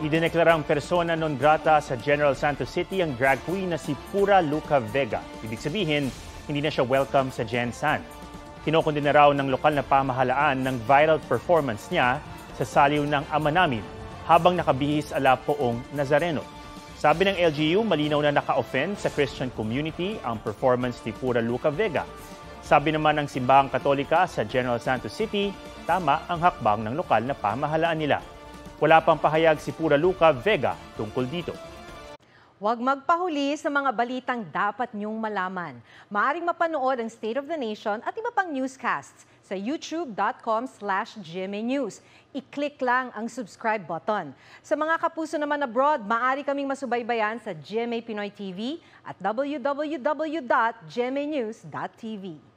Idineklarang persona non grata sa General Santos City ang drag queen na si Pura Luca Vega. Ibig sabihin, hindi na siya welcome sa Gen-San. Kinokondena raw ng lokal na pamahalaan ng viral performance niya sa saliw ng ama namin habang nakabihis ala Poong Nazareno. Sabi ng LGU, malinaw na naka-offend sa Christian community ang performance ni Pura Luca Vega. Sabi naman ng Simbahang Katolika sa General Santos City, tama ang hakbang ng lokal na pamahalaan nila. Wala pang pahayag si Pura Luca Vega tungkol dito. Huwag magpahuli sa mga balitang dapat niyong malaman. Maaaring mapanood ang State of the Nation at iba pang newscasts sa youtube.com/GMAnews. I-click lang ang subscribe button. Sa mga kapuso naman abroad, maaari kaming masubaybayan sa GMA Pinoy TV at www.gmanews.tv.